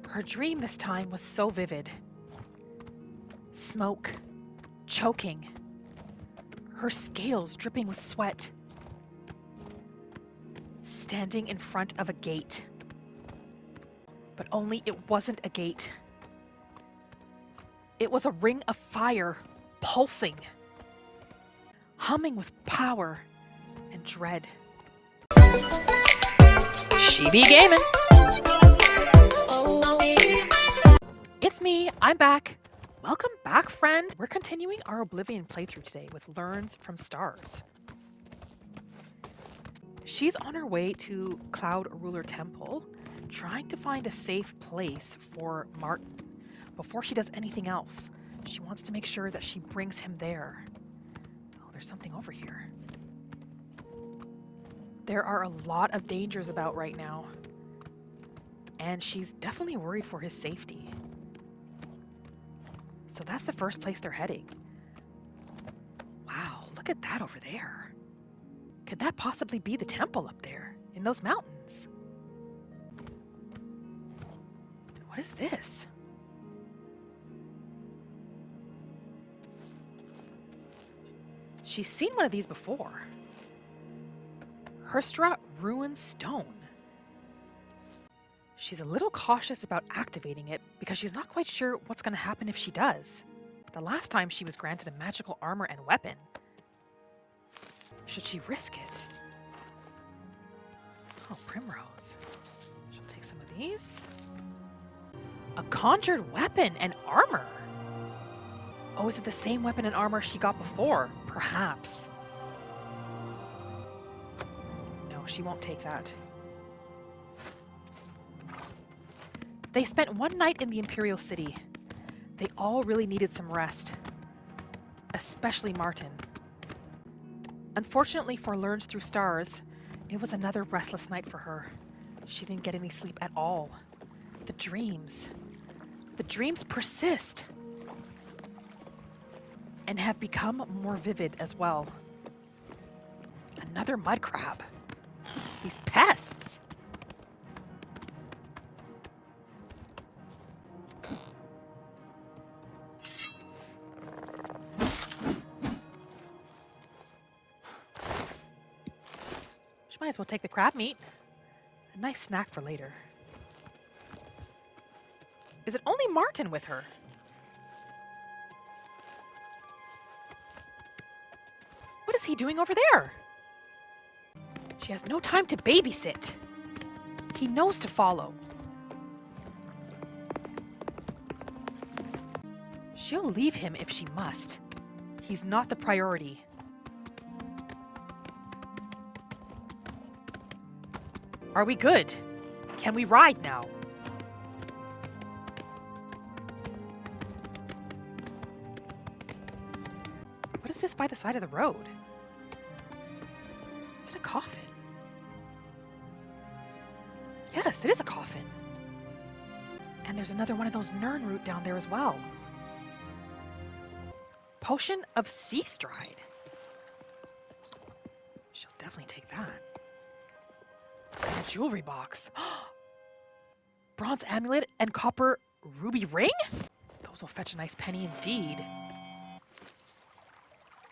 Her dream this time was so vivid. Smoke, choking, her scales dripping with sweat, standing in front of a gate. But only it wasn't a gate. It was a ring of fire, pulsing, humming with power and dread. She be gaming. It's me, I'm back. Welcome back, friend. We're continuing our Oblivion playthrough today with Learns from Stars. She's on her way to Cloud Ruler Temple, trying to find a safe place for Martin. Before she does anything else, she wants to make sure that she brings him there. Oh, there's something over here. There are a lot of dangers about right now, and she's definitely worried for his safety. So that's the first place they're heading. Wow, look at that over there. Could that possibly be the temple up there in those mountains? What is this? She's seen one of these before. Herstra Ruin Stone. She's a little cautious about activating it because she's not quite sure what's going to happen if she does. The last time she was granted a magical armor and weapon. Should she risk it? Oh, Primrose. She'll take some of these. A conjured weapon and armor. Oh, is it the same weapon and armor she got before? Perhaps. No, she won't take that. They spent one night in the Imperial City. They all really needed some rest. Especially Martin. Unfortunately for Learns Through Stars, it was another restless night for her. She didn't get any sleep at all. The dreams persist. And have become more vivid as well. Another mud crab. These pests. Might as well take the crab meat. A nice snack for later. Is it only Martin with her? What is he doing over there? She has no time to babysit. He knows to follow. She'll leave him if she must. He's not the priority. Are we good? Can we ride now? What is this by the side of the road? Is it a coffin? Yes, it is a coffin. And there's another one of those Nern root down there as well. Potion of Sea Stride. She'll definitely take that. A jewelry box. Bronze amulet and copper ruby ring? Those will fetch a nice penny indeed.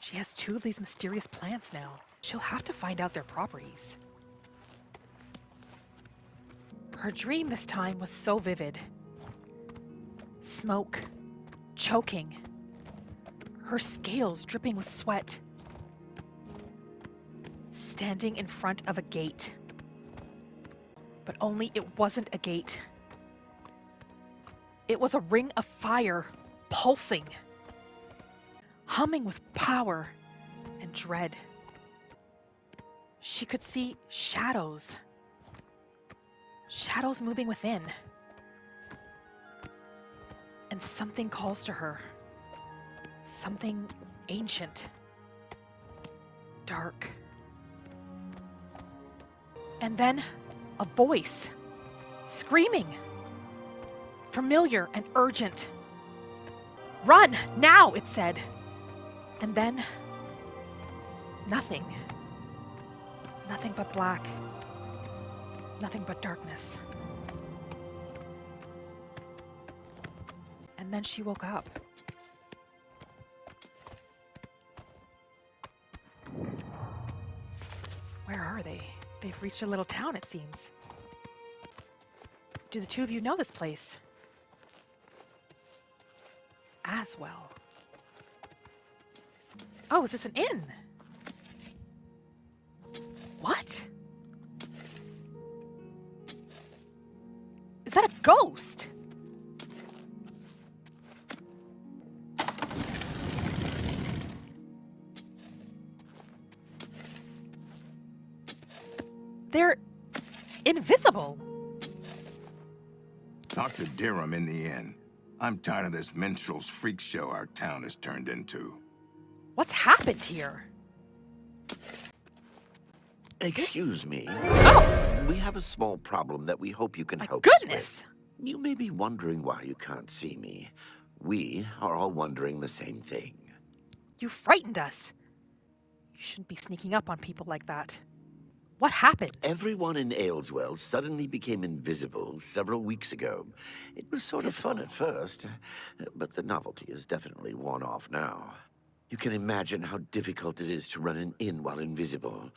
She has two of these mysterious plants now. She'll have to find out their properties. Her dream this time was so vivid. Smoke, choking, her scales dripping with sweat, standing in front of a gate. But only it wasn't a gate. It was a ring of fire, pulsing, humming with power and dread. She could see shadows. Shadows moving within. And something calls to her. Something ancient. Dark. And then a voice, screaming, familiar and urgent. Run, now, it said. And then, nothing. Nothing but black. Nothing but darkness. And then she woke up. Where are they? They've reached a little town, it seems. Do the two of you know this place? As well. Oh, is this an inn? What? Is that a ghost? They're invisible. Dr. Dirham in the inn. I'm tired of this minstrel's freak show our town has turned into. What's happened here? Excuse me. Oh! We have a small problem that we hope you can My help us goodness! with. You may be wondering why you can't see me. We are all wondering the same thing. You frightened us. You shouldn't be sneaking up on people like that. What happened? Everyone in Ayleswell suddenly became invisible several weeks ago. It was sort of fun at first, but the novelty is definitely worn off now. You can imagine how difficult it is to run an inn while invisible.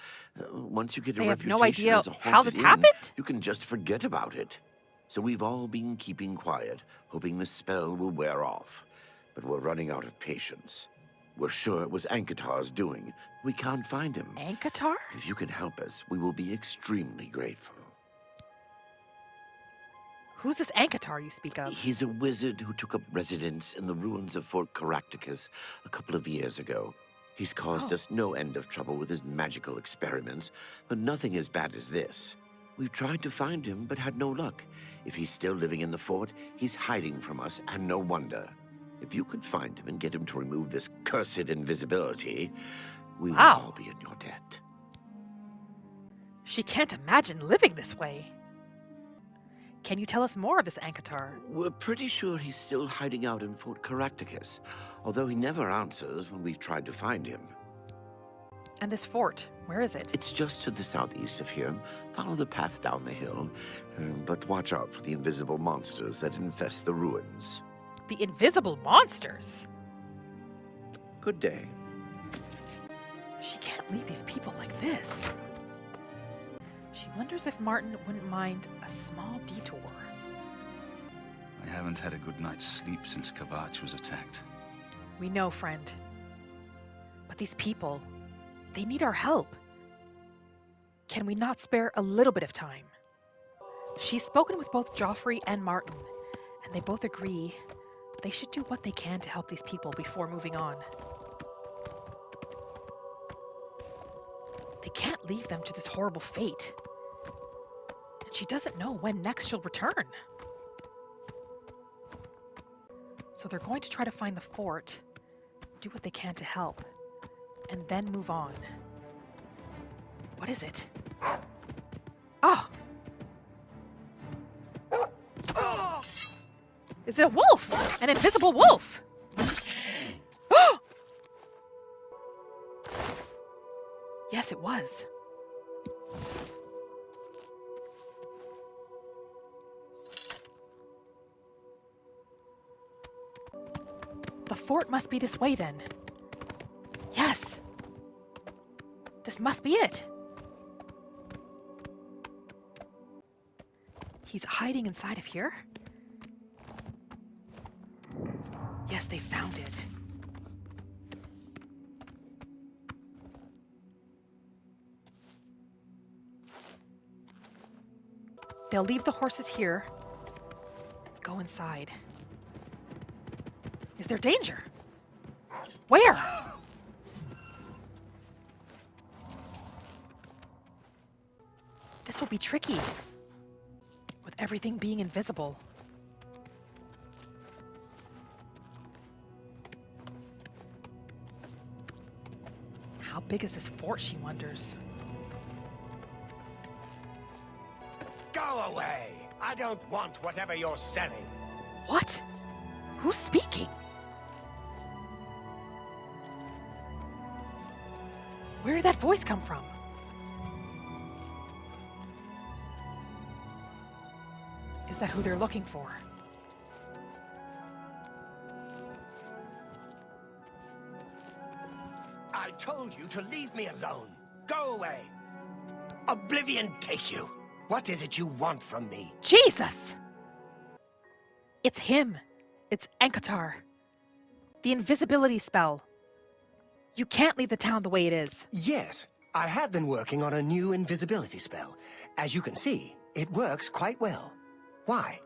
Once you get a I have reputation no idea as a how haunted this inn, happened? you can just forget about it. So we've all been keeping quiet, hoping the spell will wear off. But we're running out of patience. We're sure it was Ankatar's doing. We can't find him. Ankatar? If you can help us, we will be extremely grateful. Who's this Ankatar you speak of? He's a wizard who took up residence in the ruins of Fort Caractacus a couple of years ago. He's caused us no end of trouble with his magical experiments, but nothing as bad as this. We've tried to find him, but had no luck. If he's still living in the fort, he's hiding from us, and no wonder. If you could find him and get him to remove this cursed invisibility, we will all be in your debt. She can't imagine living this way. Can you tell us more of this Ankatar? We're pretty sure he's still hiding out in Fort Caractacus, although he never answers when we've tried to find him. And this fort, where is it? It's just to the southeast of here. Follow the path down the hill, but watch out for the invisible monsters that infest the ruins. The invisible monsters? Good day. She can't leave these people like this. She wonders if Martin wouldn't mind a small detour. I haven't had a good night's sleep since Kavach was attacked. We know, friend. But these people, they need our help. Can we not spare a little bit of time? She's spoken with both Joffrey and Martin, and they both agree they should do what they can to help these people before moving on. They can't leave them to this horrible fate. And she doesn't know when next she'll return. So they're going to try to find the fort, do what they can to help, and then move on. What is it? Oh! Is it a wolf? An invisible wolf! Yes, it was. The fort must be this way then. Yes. This must be it. He's hiding inside of here? Yes, they found it. They'll leave the horses here. Go inside. Is there danger? Where? This will be tricky, with everything being invisible. How big is this fort, she wonders. Go away! I don't want whatever you're selling. What? Who's speaking? Where did that voice come from? Is that who they're looking for? I told you to leave me alone. Go away. Oblivion take you. What is it you want from me? Jesus! It's him. It's Enkatar. The invisibility spell. You can't leave the town the way it is. Yes, I have been working on a new invisibility spell. As you can see, it works quite well. Why?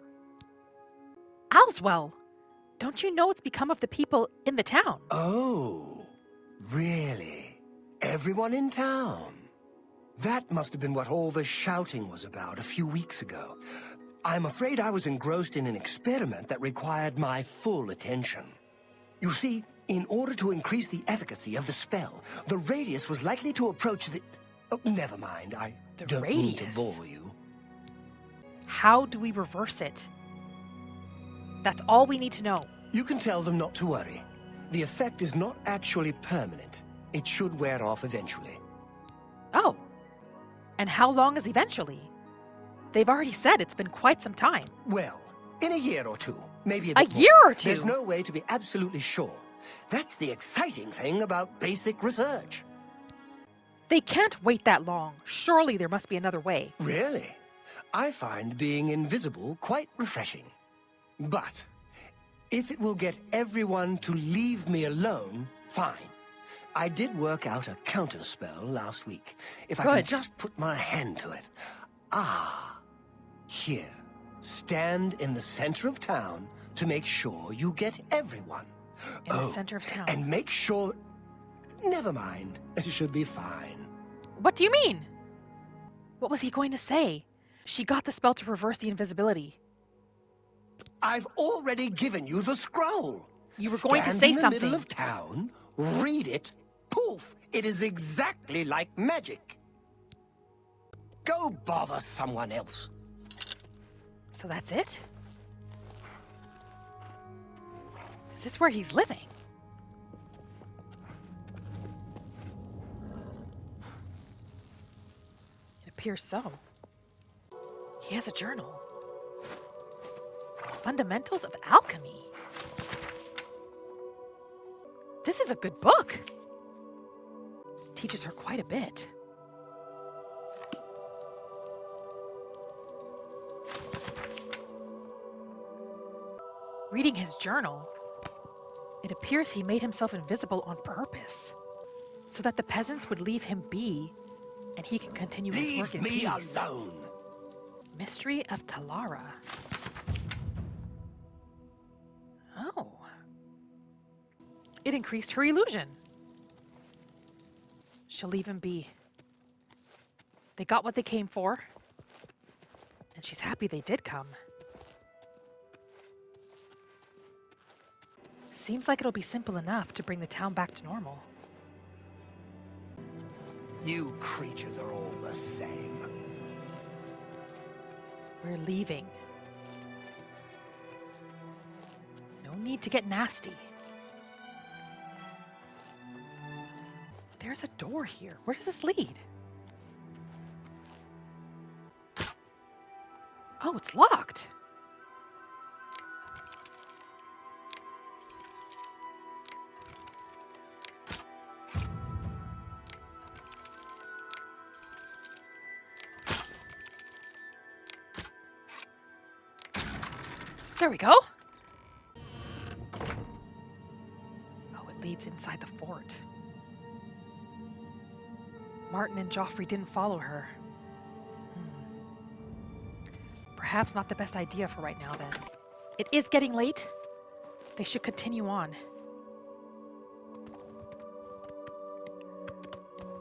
Alswell, don't you know what's become of the people in the town? Oh, really? Everyone in town? That must have been what all the shouting was about a few weeks ago. I'm afraid I was engrossed in an experiment that required my full attention. You see, in order to increase the efficacy of the spell, the radius was likely to approach the... Oh, never mind, I don't mean to bore you. How do we reverse it? That's all we need to know. You can tell them not to worry. The effect is not actually permanent. It should wear off eventually. Oh. And how long is eventually? They've already said it's been quite some time. Well, in a year or two, maybe a A bit year more. or two? There's no way to be absolutely sure. That's the exciting thing about basic research. They can't wait that long. Surely there must be another way. Really? I find being invisible quite refreshing. But if it will get everyone to leave me alone, fine. I did work out a counterspell last week. If I can Good. just put my hand to it. Ah, here. Stand in the center of town to make sure you get everyone. In the center of town. And make sure... Never mind. It should be fine. What do you mean? What was he going to say? She got the spell to reverse the invisibility. I've already given you the scroll. You were going to Stand say in the something. middle of town, read it, poof, it is exactly like magic. Go bother someone else. So that's it? Is this where he's living? It appears so. He has a journal. Fundamentals of Alchemy. This is a good book. Teaches her quite a bit. Reading his journal, it appears he made himself invisible on purpose, so that the peasants would leave him be, and he can continue his work Leave in me peace. alone. Mystery of Talara. Oh. It increased her illusion. She'll leave him be. They got what they came for, and she's happy they did come. Seems like it'll be simple enough to bring the town back to normal. You creatures are all the same. We're leaving. No need to get nasty. There's a door here. Where does this lead? Oh, it's locked. There we go. Oh, it leads inside the fort. Martin and Joffrey didn't follow her. Perhaps not the best idea for right now, then. It is getting late. They should continue on.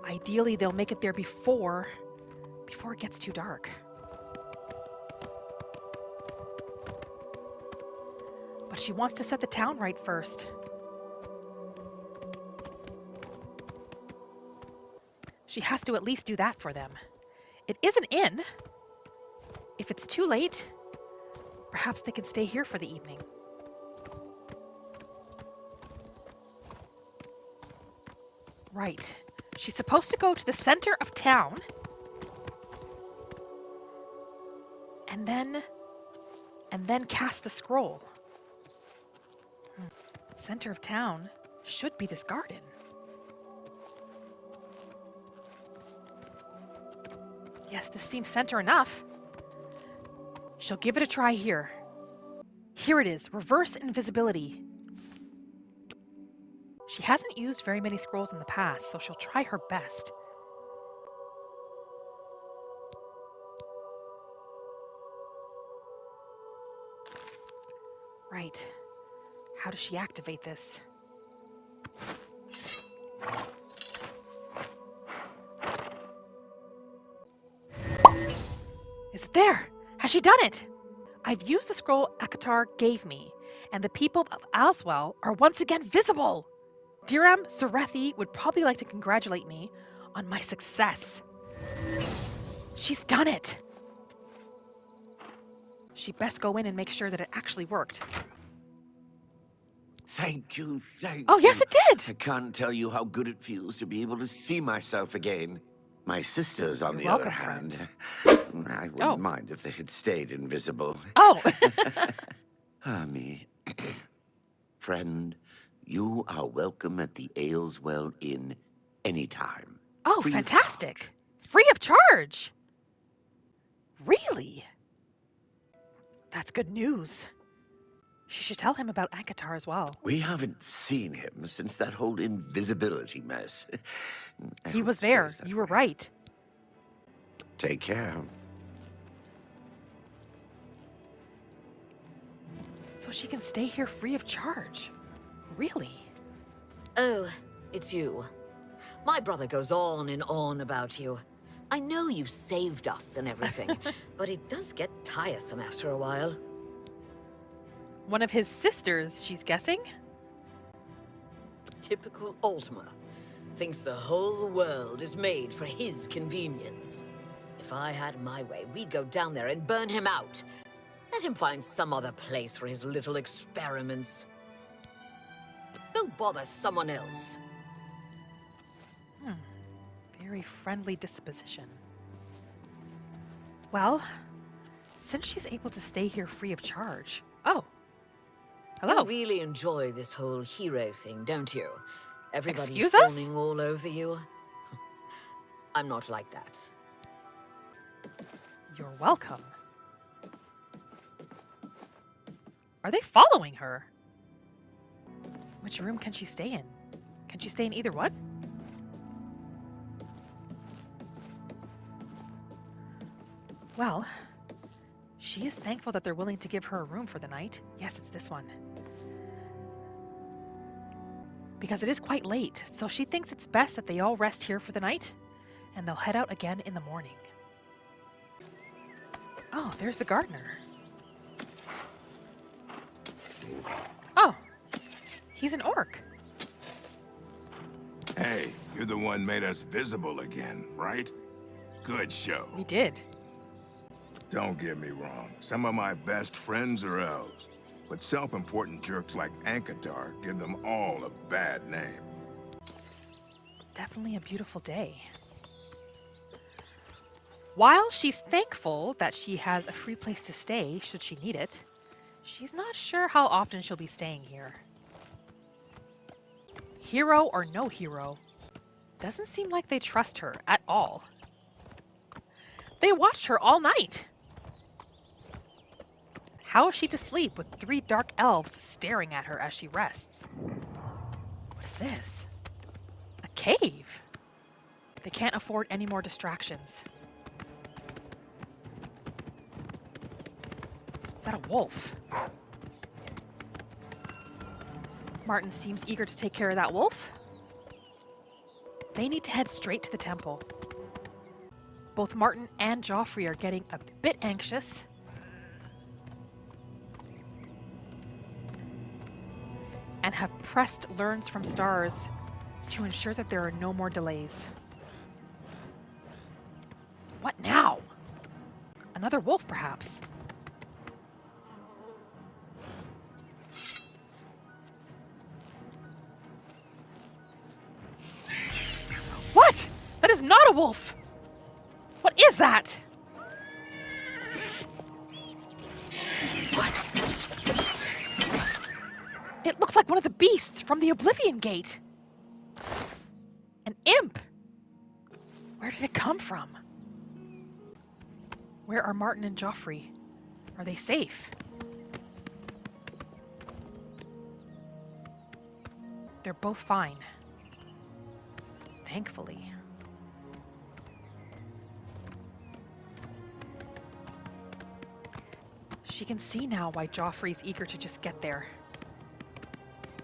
Ideally, they'll make it there before it gets too dark. But she wants to set the town right first. She has to at least do that for them. It is an inn. If it's too late, perhaps they can stay here for the evening. Right. She's supposed to go to the center of town. And then cast the scroll. Center of town should be this garden. Yes, this seems center enough. She'll give it a try here. Here it is, reverse invisibility. She hasn't used very many scrolls in the past, so she'll try her best. Right. How does she activate this? Is it there? Has she done it? I've used the scroll Akatar gave me, and the people of Aswell are once again visible. Diram Sarethi would probably like to congratulate me on my success. She's done it. She'd best go in and make sure that it actually worked. Thank you, thank you. Oh, yes, it did! I can't tell you how good it feels to be able to see myself again. My sisters, on You're the other welcome, hand, I wouldn't Oh. mind if they had stayed invisible. Oh! Me. Friend, you are welcome at the Ayleswell Inn anytime. Oh, Free of fantastic! charge. Free of charge! Really? That's good news. She should tell him about Akatar as well. We haven't seen him since that whole invisibility mess. I He hope was it there. stays that You were way. right. Take care. So she can stay here free of charge. Really? Oh, it's you. My brother goes on and on about you. I know you saved us and everything, but it does get tiresome after a while. One of his sisters, she's guessing? Typical Ultima. Thinks the whole world is made for his convenience. If I had my way, we'd go down there and burn him out. Let him find some other place for his little experiments. Go bother someone else. Very friendly disposition. Well, since she's able to stay here free of charge... Oh. Hello. You really enjoy this whole hero thing, don't you? Everybody Excuse us? fawning all over you. I'm not like that. You're welcome. Are they following her? Which room can she stay in? Can she stay in either one? Well, she is thankful that they're willing to give her a room for the night. Yes, it's this one. Because it is quite late, so she thinks it's best that they all rest here for the night, and they'll head out again in the morning. Oh, there's the gardener. Oh, he's an orc. Hey, you're the one made us visible again, right? Good show. We did. Don't get me wrong. Some of my best friends are elves. But self-important jerks like Ankatar give them all a bad name. Definitely a beautiful day. While she's thankful that she has a free place to stay should she need it, she's not sure how often she'll be staying here. Hero or no hero, doesn't seem like they trust her at all. They watched her all night. How is she to sleep with 3 dark elves staring at her as she rests? What is this? A cave? They can't afford any more distractions. Is that a wolf? Martin seems eager to take care of that wolf. They need to head straight to the temple. Both Martin and Joffrey are getting a bit anxious. And have pressed learns from stars to ensure that there are no more delays. What now? Another wolf, perhaps? What? That is not a wolf! What is that? What? It looks like one of the beasts from the Oblivion Gate. An imp. Where did it come from? Where are Martin and Joffrey? Are they safe? They're both fine. Thankfully. She can see now why Joffrey's eager to just get there.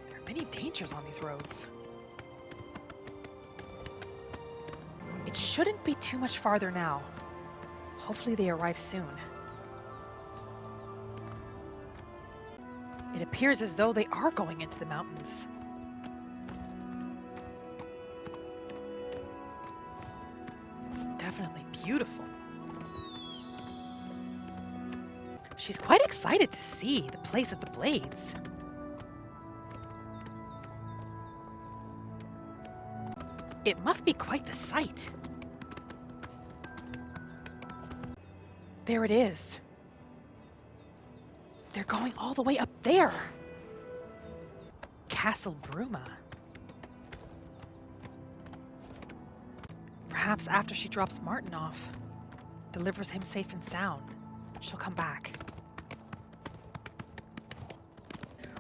There are many dangers on these roads. It shouldn't be too much farther now. Hopefully they arrive soon. It appears as though they are going into the mountains. It's definitely beautiful. She's quite excited to see the place of the blades. It must be quite the sight. There it is. They're going all the way up there. Castle Bruma. Perhaps after she drops Martin off, delivers him safe and sound, she'll come back.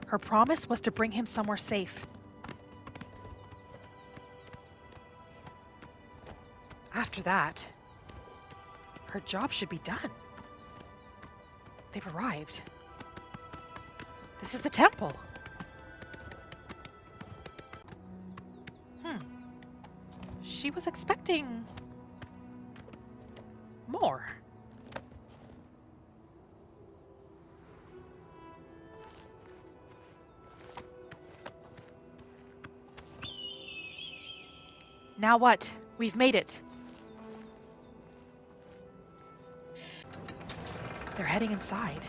Her promise was to bring him somewhere safe. After that, her job should be done. They've arrived. This is the temple. She was expecting more. Now what? We've made it. They're heading inside.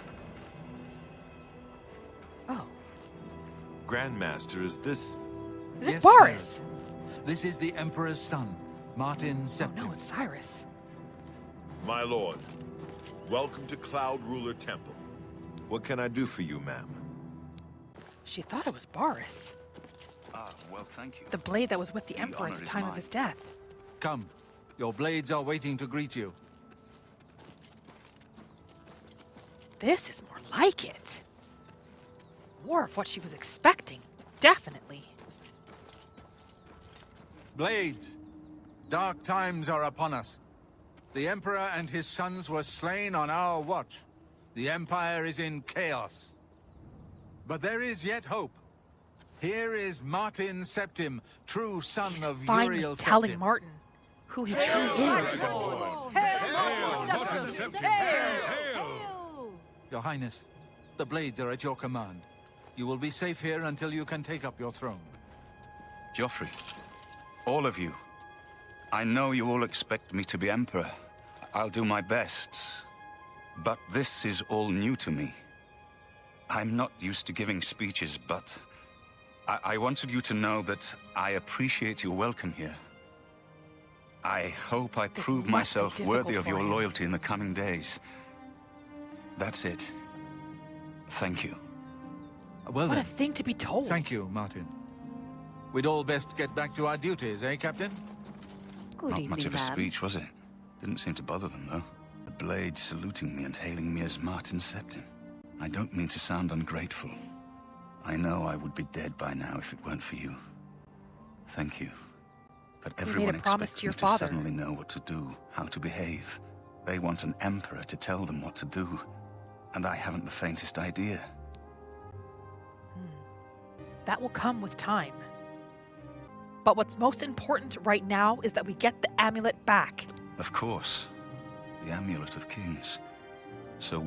Oh. Grandmaster, is this... Is this Yes, Boris? sir. This is the Emperor's son, Martin Oh Septim. no, it's Cyrus. My lord, welcome to Cloud Ruler Temple. What can I do for you, ma'am? She thought it was Boris. Ah, well, thank you. The blade that was with the Emperor at honor the is time of mine. his death. Come, your blades are waiting to greet you. This is more like it. More of what she was expecting, definitely. Blades, dark times are upon us. The Emperor and his sons were slain on our watch. The Empire is in chaos. But there is yet hope. Here is Martin Septim, true son He's of finally Uriel telling Septim. Martin who he truly is. Your Highness, the blades are at your command. You will be safe here until you can take up your throne. Joffrey, all of you. I know you all expect me to be Emperor. I'll do my best. But this is all new to me. I'm not used to giving speeches, but I wanted you to know that I appreciate your welcome here. I hope I This prove must be myself difficult worthy of for your him. loyalty in the coming days. That's it. Thank you. Well What a then, thing to be told. thank you, Martin. We'd all best get back to our duties, eh, Captain? Good Not evening, much of a ma'am. speech, was it? Didn't seem to bother them, though. The blade saluting me and hailing me as Martin Septim. I don't mean to sound ungrateful. I know I would be dead by now if it weren't for you. Thank you. But made a everyone promise expects to your me to father. suddenly know what to do, how to behave. They want an emperor to tell them what to do. And I haven't the faintest idea. That will come with time. But what's most important right now is that we get the amulet back. Of course. The Amulet of Kings. So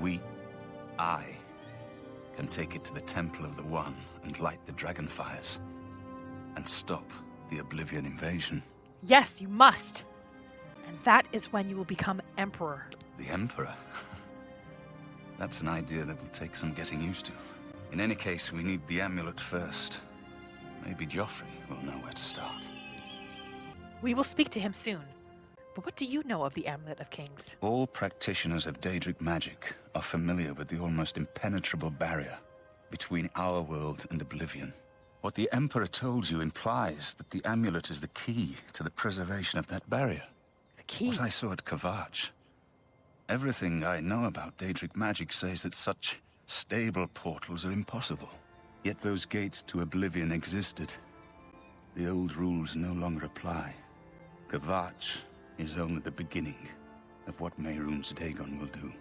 I, can take it to the Temple of the One and light the dragon fires. And stop the Oblivion invasion. Yes, you must. And that is when you will become Emperor. The Emperor? That's an idea that will take some getting used to. In any case, we need the amulet first. Maybe Joffrey will know where to start. We will speak to him soon. But what do you know of the Amulet of Kings? All practitioners of Daedric magic are familiar with the almost impenetrable barrier between our world and Oblivion. What the Emperor told you implies that the amulet is the key to the preservation of that barrier. The key. What I saw at Kavach Everything I know about Daedric magic says that such stable portals are impossible. Yet those gates to Oblivion existed. The old rules no longer apply. Kvatch is only the beginning of what Mehrunes Dagon will do.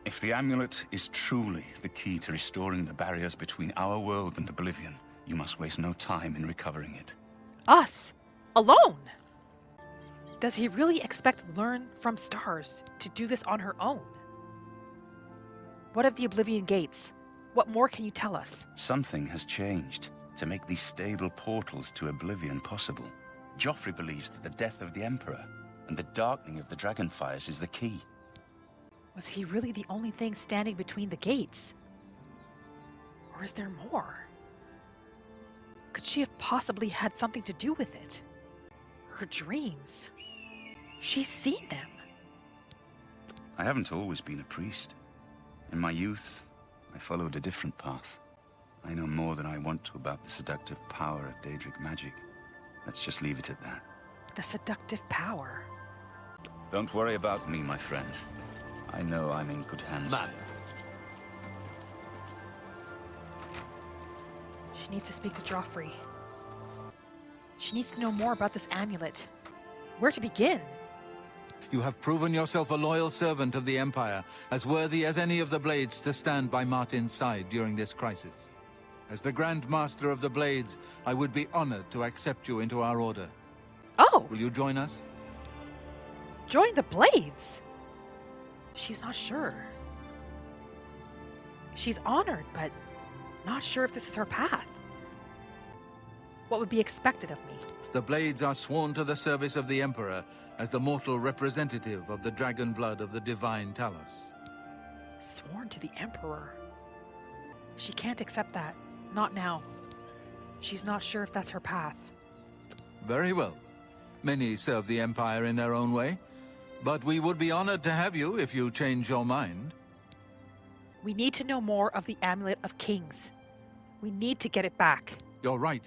If the amulet is truly the key to restoring the barriers between our world and Oblivion, you must waste no time in recovering it. Us? Alone? Does he really expect Learn from Stars to do this on her own? What of the Oblivion Gates? What more can you tell us? Something has changed to make these stable portals to Oblivion possible. Joffrey believes that the death of the Emperor and the darkening of the Dragonfires is the key. Was he really the only thing standing between the gates? Or is there more? Could she have possibly had something to do with it? Her dreams. She's seen them. I haven't always been a priest. In my youth, I followed a different path. I know more than I want to about the seductive power of Daedric magic. Let's just leave it at that. The seductive power. Don't worry about me, my friend. I know I'm in good hands. Madam. She needs to speak to Joffrey. She needs to know more about this amulet. Where to begin? You have proven yourself a loyal servant of the Empire, as worthy as any of the Blades to stand by Martin's side during this crisis. As the Grand Master of the Blades, I would be honored to accept you into our order. Oh! Will you join us? Join the Blades! She's not sure. She's honored, but not sure if this is her path. What would be expected of me? The Blades are sworn to the service of the Emperor as the mortal representative of the dragon blood of the divine Talos. Sworn to the Emperor. She can't accept that. Not now. She's not sure if that's her path. Very well. Many serve the Empire in their own way, but we would be honored to have you if you change your mind. We need to know more of the Amulet of Kings. We need to get it back. You're right.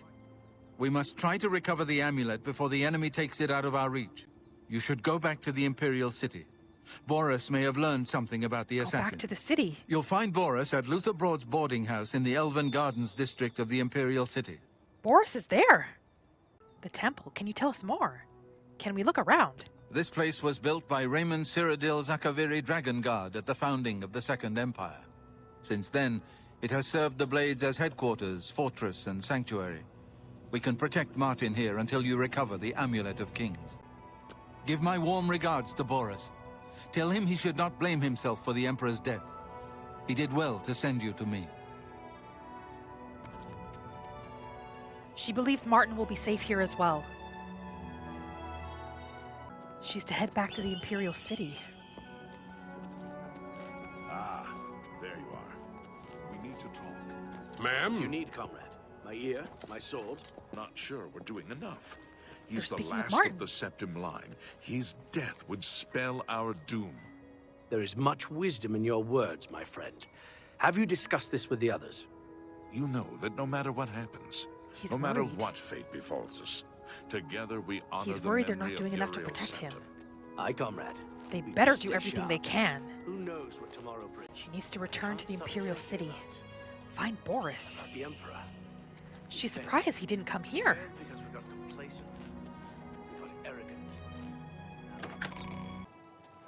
We must try to recover the amulet before the enemy takes it out of our reach. You should go back to the Imperial City. Boris may have learned something about the assassin. Go back to the city. You'll find Boris at Luther Broad's boarding house in the Elven Gardens district of the Imperial City. Boris is there. The temple. Can you tell us more? Can we look around? This place was built by Raymond Cyrodiil Zakaviri Dragon Guard at the founding of the Second Empire. Since then, it has served the Blades as headquarters, fortress, and sanctuary. We can protect Martin here until you recover the Amulet of Kings. Give my warm regards to Boris. Tell him he should not blame himself for the Emperor's death. He did well to send you to me. She believes Martin will be safe here as well. She's to head back to the Imperial City. Ah, there you are. We need to talk. Ma'am? Do you need, comrade? My ear? My sword? Not sure we're doing enough. They're He's the speaking of last Martin. of the Septim line. His death would spell our doom. There is much wisdom in your words, my friend. Have you discussed this with the others? You know that no matter what happens, He's no matter worried. what fate befalls us, together we honor He's the worried they're memory not doing of enough to Uriel protect him. Septim. Aye, comrade. They We better must do stay everything sharp. they can. Who knows what tomorrow brings? She needs to return to the Can't stop Imperial thinking City. about Find Boris. About the Emperor. She's surprised he didn't come here. Because we got complacent. We got arrogant.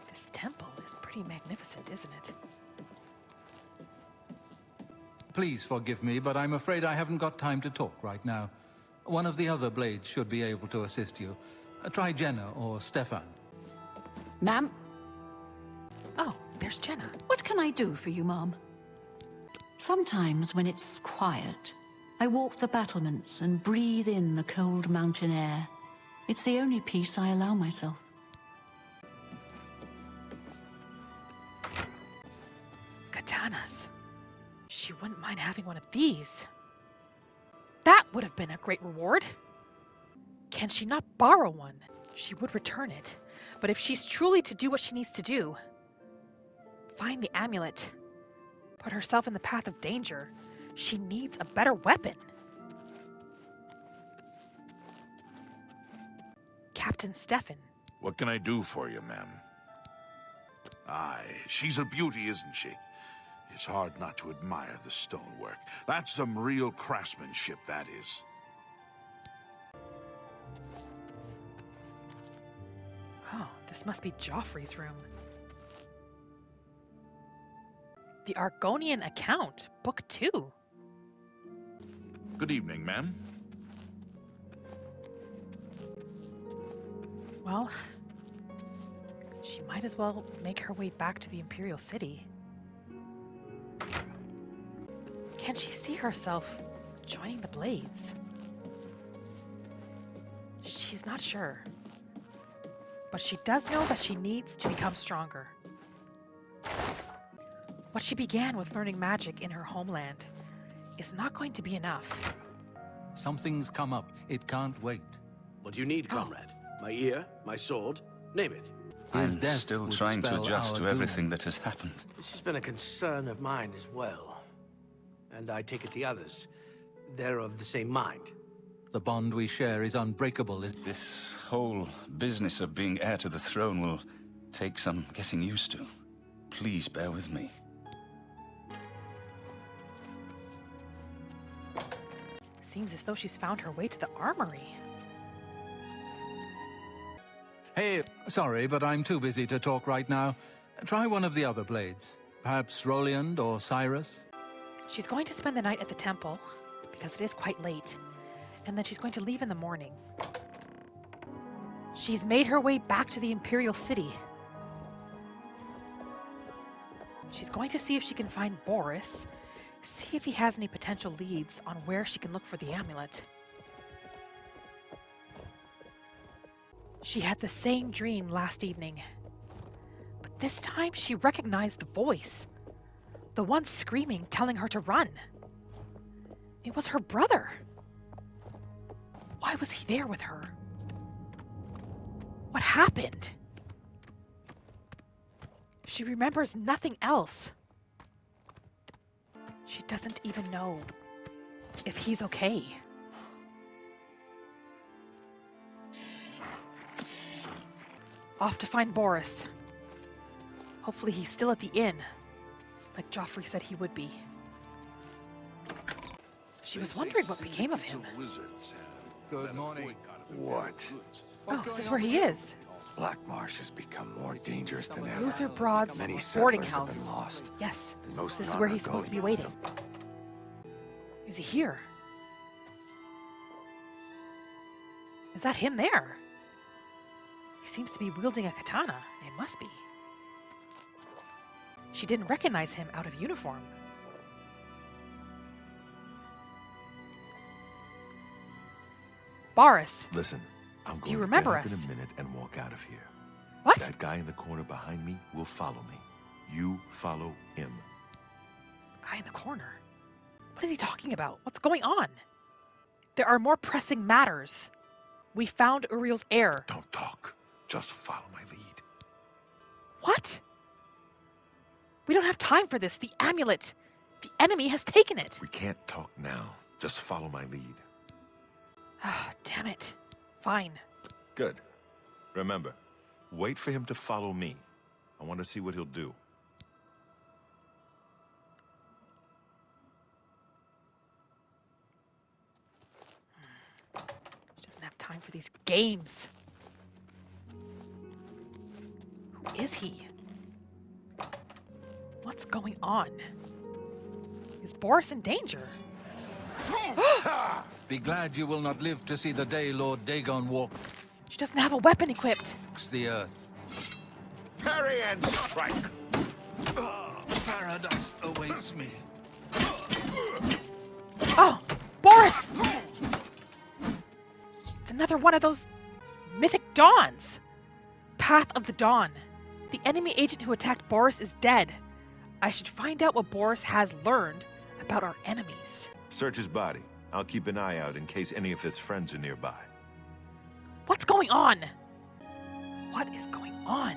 This temple is pretty magnificent, isn't it? Please forgive me, but I'm afraid I haven't got time to talk right now. One of the other Blades should be able to assist you. Try Jenna or Stefan. Ma'am, Oh, there's Jenna. what can I do for you, Mom? Sometimes when it's quiet, I walk the battlements and breathe in the cold mountain air. It's the only peace I allow myself. Katanas. She wouldn't mind having one of these. That would have been a great reward. Can she not borrow one? She would return it. But if she's truly to do what she needs to do, find the amulet, put herself in the path of danger, she needs a better weapon. Captain Stefan. What can I do for you, ma'am? Aye, she's a beauty, isn't she? It's hard not to admire the stonework. That's some real craftsmanship, that is. Oh, this must be Joffrey's room. The Argonian account, book 2. Good evening, ma'am. Well, she might as well make her way back to the Imperial City. Can she see herself joining the Blades? She's not sure. But she does know that she needs to become stronger. What she began with learning magic in her homeland is not going to be enough. Something's come up. It can't wait. What do you need, comrade? My ear? My sword? Name it. His I'm death still would trying to spell adjust our to doom. everything that has happened. This has been a concern of mine as well. And I take it the others, they're of the same mind. The bond we share is unbreakable. This whole business of being heir to the throne will take some getting used to. Please bear with me. Seems as though she's found her way to the armory. Hey, sorry, but I'm too busy to talk right now. Try one of the other blades. Perhaps Roliand or Cyrus? She's going to spend the night at the temple, because it is quite late, and then she's going to leave in the morning. She's made her way back to the Imperial City. She's going to see if she can find Boris, see if he has any potential leads on where she can look for the amulet. She had the same dream last evening, but this time she recognized the voice. The one screaming, telling her to run. It was her brother. Why was he there with her? What happened? She remembers nothing else. She doesn't even know if he's okay. Off to find Boris. Hopefully he's still at the inn, like Joffrey said he would be. She was wondering what became of him. Good morning. What? Oh, this is where he is. Black Marsh has become more dangerous than ever. Luther Broad's Many boarding settlers have house. been lost. Yes, And most this is where he's supposed to be waiting. non-Argonians. Is he here? Is that him there? He seems to be wielding a katana. It must be. She didn't recognize him out of uniform. Boris, Listen, I'm do going you to remember get up us? in a minute and walk out of here. What? That guy in the corner behind me will follow me. You follow him. Guy in the corner. What is he talking about? What's going on? There are more pressing matters. We found Uriel's heir. Don't talk. Just follow my lead. What? We don't have time for this. The amulet. The enemy has taken it. We can't talk now. Just follow my lead. Ah, damn it. Fine. Good. Remember, wait for him to follow me. I want to see what he'll do. She doesn't have time for these games. Who is he? What's going on? Is Boris in danger? Be glad you will not live to see the day Lord Dagon walks She doesn't have a weapon equipped. the earth. Parry and strike! Paradise awaits me. Oh, Boris! It's another one of those mythic dawns. Path of the Dawn. The enemy agent who attacked Boris is dead. I should find out what Boris has learned about our enemies. Search his body. I'll keep an eye out in case any of his friends are nearby. What's going on? What is going on?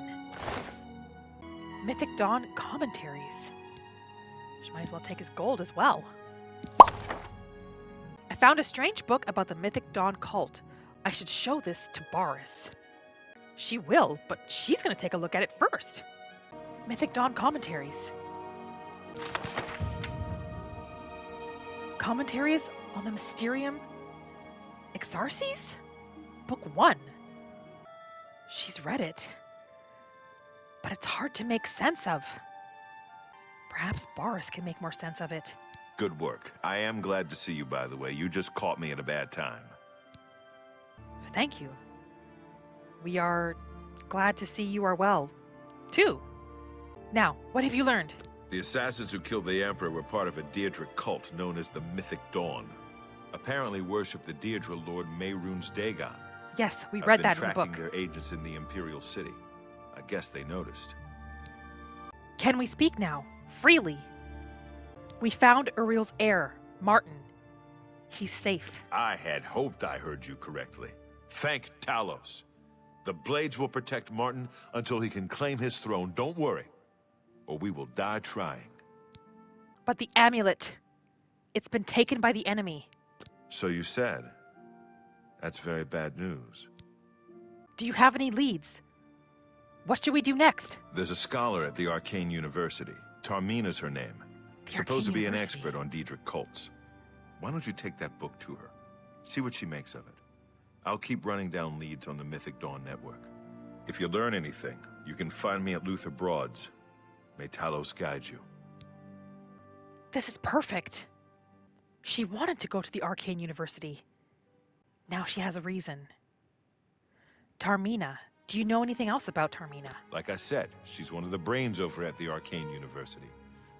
Mythic Dawn commentaries. She might as well take his gold as well. I found a strange book about the Mythic Dawn cult. I should show this to Boris. She will, but she's going to take a look at it first. Mythic Dawn commentaries. Commentaries on the Mysterium Exarces? Book 1. She's read it, but it's hard to make sense of. Perhaps Boris can make more sense of it. Good work. I am glad to see you, by the way. You just caught me at a bad time. Thank you. We are glad to see you are well, too. Now, what have you learned? The assassins who killed the Emperor were part of a Deirdre cult known as the Mythic Dawn. Apparently worship the Deirdre Lord Mehrunes Dagon. Yes, we read that in the I've been book. tracking their agents in the Imperial City. I guess they noticed. Can we speak now? Freely. We found Uriel's heir, Martin. He's safe. I had hoped I heard you correctly. Thank Talos. The Blades will protect Martin until he can claim his throne. Don't worry, or we will die trying. But the amulet, it's been taken by the enemy. So you said. That's very bad news. Do you have any leads? What should we do next? There's a scholar at the Arcane University. Tarmina's her name. Supposed to be an expert on Deirdre cults. Why don't you take that book to her? See what she makes of it. I'll keep running down leads on the Mythic Dawn network. If you learn anything, you can find me at Luther Broad's. May Talos guide you. This is perfect. She wanted to go to the Arcane University. Now she has a reason. Tarmina. Do you know anything else about Tarmina? Like I said, she's one of the brains over at the Arcane University.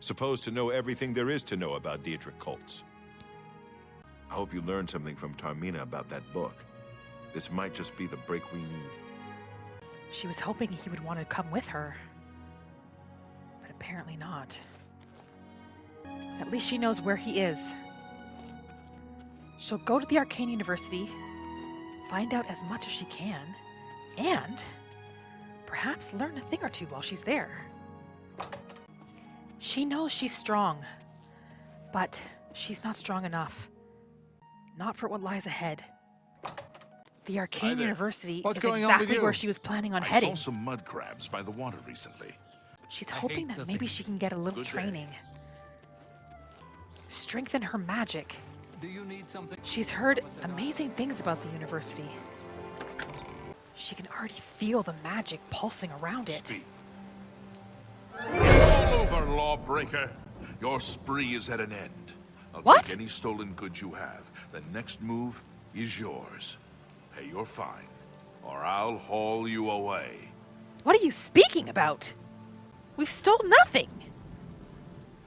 Supposed to know everything there is to know about Deirdre cults. I hope you learned something from Tarmina about that book. This might just be the break we need. She was hoping he would want to come with her. But apparently not. At least she knows where he is. She'll go to the Arcane University, find out as much as she can, and perhaps learn a thing or two while she's there. She knows she's strong, but she's not strong enough. Not for what lies ahead. The Arcane University is exactly where she was planning on heading. I saw some mud crabs by the water recently. She's hoping that maybe she can get a little training. Strengthen her magic. Do you need something? She's heard amazing things about the university. She can already feel the magic pulsing around it. Speak. It's all over, lawbreaker. Your spree is at an end. I'll take any stolen goods you have. The next move is yours. Pay your fine, or I'll haul you away. What are you speaking about? We've stolen nothing.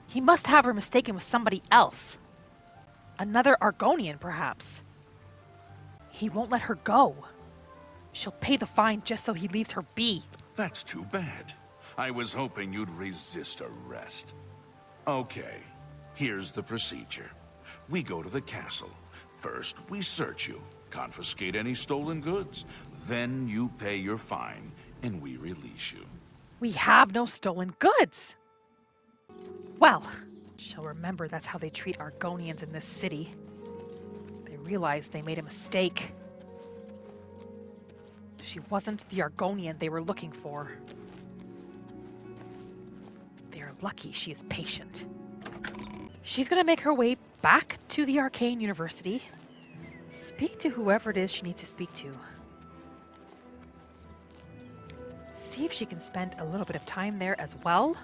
He must have her mistaken with somebody else. Another Argonian, perhaps. He won't let her go. She'll pay the fine just so he leaves her be. That's too bad. I was hoping you'd resist arrest. Okay, here's the procedure. We go to the castle. First, we search you, confiscate any stolen goods. Then you pay your fine, and we release you. We have no stolen goods. Well, she'll remember that's how they treat Argonians in this city. They realize they made a mistake. She wasn't the Argonian they were looking for. They are lucky she is patient. She's gonna make her way back to the Arcane University. Speak to whoever it is she needs to speak to. See if she can spend a little bit of time there as well.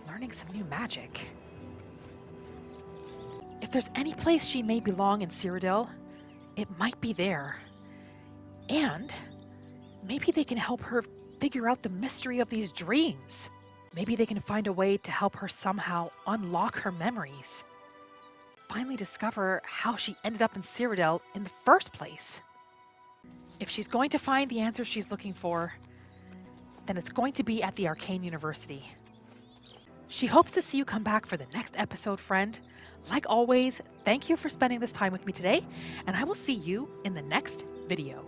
Learning some new magic. If there's any place she may belong in Cyrodiil, it might be there. And maybe they can help her figure out the mystery of these dreams. Maybe they can find a way to help her somehow unlock her memories. Finally discover how she ended up in Cyrodiil in the first place. If she's going to find the answers she's looking for, then it's going to be at the Arcane University. She hopes to see you come back for the next episode, friend. Like always, thank you for spending this time with me today, and I will see you in the next video.